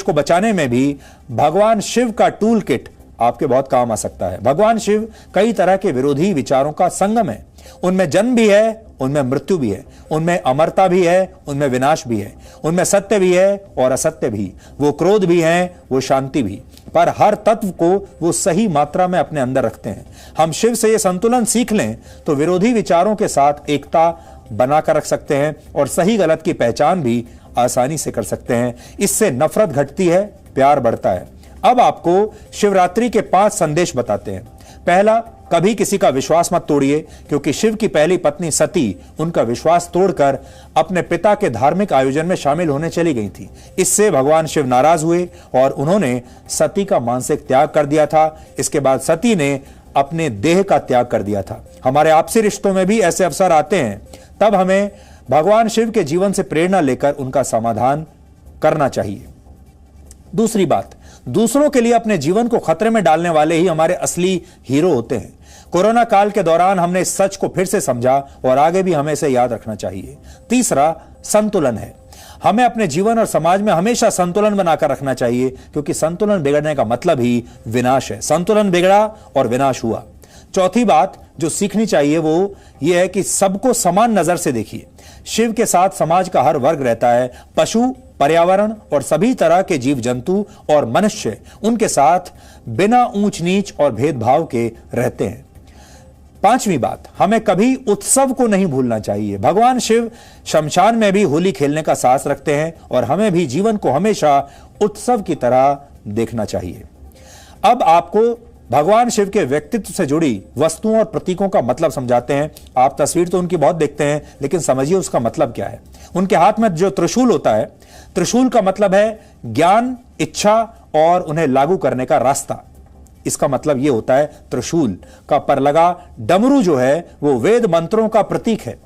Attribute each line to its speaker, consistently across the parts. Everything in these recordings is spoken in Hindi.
Speaker 1: को बचाने में भी भगवान शिव का टूल किट आपके बहुत काम आ सकता है। भगवान शिव कई तरह के विरोधी विचारों का संगम है। उनमें जन्म भी है, उनमें मृत्यु भी है, उनमें अमरता भी है, उनमें विनाश भी है, उनमें सत्य भी है और असत्य भी। वो क्रोध भी है, वो शांति भी, पर हर तत्व को वो सही मात्रा में अपने अंदर रखते हैं। हम शिव से ये संतुलन सीख लें तो विरोधी विचारों के साथ एकता बनाकर रख सकते हैं और सही गलत की पहचान भी आसानी से कर सकते हैं। इससे नफरत घटती है, प्यार बढ़ता है। अब आपको शिवरात्रि के 5 संदेश बताते हैं। पहला, कभी किसी का विश्वास मत तोड़िए, क्योंकि शिव की पहली पत्नी सती उनका विश्वास तोड़कर अपने पिता के धार्मिक आयोजन में शामिल होने चली गई थी। इससे भगवान शिव नाराज हुए और उन्होंने सती का मानसिक त्याग कर दिया था। इसके बाद सती ने अपने देह का त्याग कर दिया था। हमारे आपसी रिश्तों में भी ऐसे अवसर आते हैं, तब हमें भगवान शिव के जीवन से प्रेरणा लेकर उनका समाधान करना चाहिए। दूसरी बात, दूसरों के लिए अपने जीवन को खतरे में डालने वाले ही हमारे असली हीरो होते हैं। कोरोना काल के दौरान हमने इस सच को फिर से समझा और आगे भी हमें इसे याद रखना चाहिए। तीसरा, संतुलन है। हमें अपने जीवन और समाज में हमेशा संतुलन बनाकर रखना चाहिए, क्योंकि संतुलन बिगड़ने का मतलब ही विनाश है। संतुलन बिगड़ा और विनाश हुआ। चौथी बात जो सीखनी चाहिए वो ये है कि सबको समान नजर से देखिए। शिव के साथ समाज का हर वर्ग रहता है। पशु, पर्यावरण और सभी तरह के जीव जंतु और मनुष्य उनके साथ बिना ऊंच नीच और भेदभाव के रहते हैं। पांचवी बात, हमें कभी उत्सव को नहीं भूलना चाहिए। भगवान शिव शमशान में भी होली खेलने का साहस रखते हैं और हमें भी जीवन को हमेशा उत्सव की तरह देखना चाहिए। अब आपको भगवान शिव के व्यक्तित्व से जुड़ी वस्तुओं और प्रतीकों का मतलब समझाते हैं। आप तस्वीर तो उनकी बहुत देखते हैं, लेकिन समझिए उसका मतलब क्या है। उनके हाथ में जो त्रिशूल होता है, त्रिशूल का मतलब है ज्ञान, इच्छा और उन्हें लागू करने का रास्ता। इसका मतलब यह होता है त्रिशूल का पर लगा डमरू जो है वो वेद मंत्रों का प्रतीक है।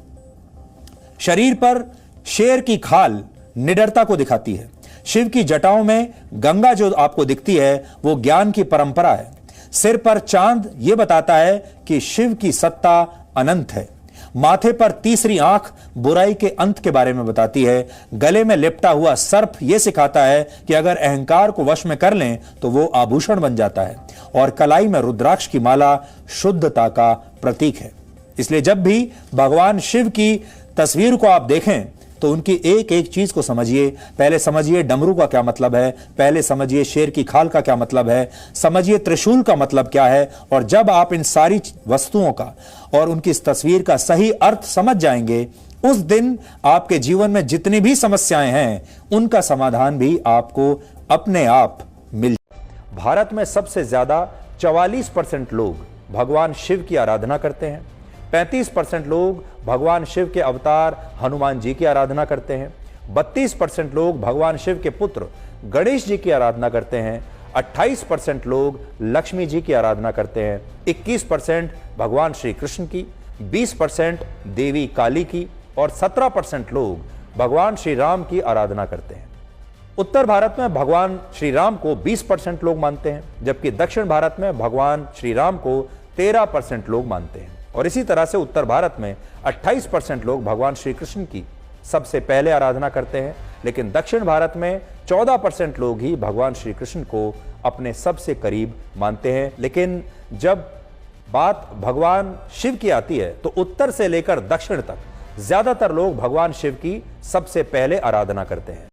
Speaker 1: शरीर पर शेर की खाल निडरता को दिखाती है। शिव की जटाओं में गंगा जो आपको दिखती है वो ज्ञान की परंपरा है। सिर पर चांद यह बताता है कि शिव की सत्ता अनंत है। माथे पर तीसरी आंख बुराई के अंत के बारे में बताती है। गले में लिपटा हुआ सर्प यह सिखाता है कि अगर अहंकार को वश में कर लें तो वो आभूषण बन जाता है। और कलाई में रुद्राक्ष की माला शुद्धता का प्रतीक है। इसलिए जब भी भगवान शिव की तस्वीर को आप देखें तो उनकी एक एक चीज को समझिए। पहले समझिए डमरू का क्या मतलब है, पहले समझिए शेर की खाल का क्या मतलब है, समझिए त्रिशूल का मतलब क्या है। और जब आप इन सारी वस्तुओं का और उनकी इस तस्वीर का सही अर्थ समझ जाएंगे, उस दिन आपके जीवन में जितनी भी समस्याएं हैं उनका समाधान भी आपको अपने आप मिल। भारत में सबसे ज्यादा 44% लोग भगवान शिव की आराधना करते हैं। 35% लोग भगवान शिव के अवतार हनुमान जी की आराधना करते हैं। 32% लोग भगवान शिव के पुत्र गणेश जी की आराधना करते हैं। 28% लोग लक्ष्मी जी की आराधना करते हैं। 21% भगवान श्री कृष्ण की, 20% देवी काली की और 17% लोग भगवान श्री राम की आराधना करते हैं। उत्तर भारत में भगवान श्री राम को 20% लोग मानते हैं, जबकि दक्षिण भारत में भगवान श्री राम को 13% लोग मानते हैं। और इसी तरह से उत्तर भारत में 28% लोग भगवान श्री कृष्ण की सबसे पहले आराधना करते हैं, लेकिन दक्षिण भारत में 14% लोग ही भगवान श्री कृष्ण को अपने सबसे करीब मानते हैं। लेकिन जब बात भगवान शिव की आती है तो उत्तर से लेकर दक्षिण तक ज्यादातर लोग भगवान शिव की सबसे पहले आराधना करते हैं।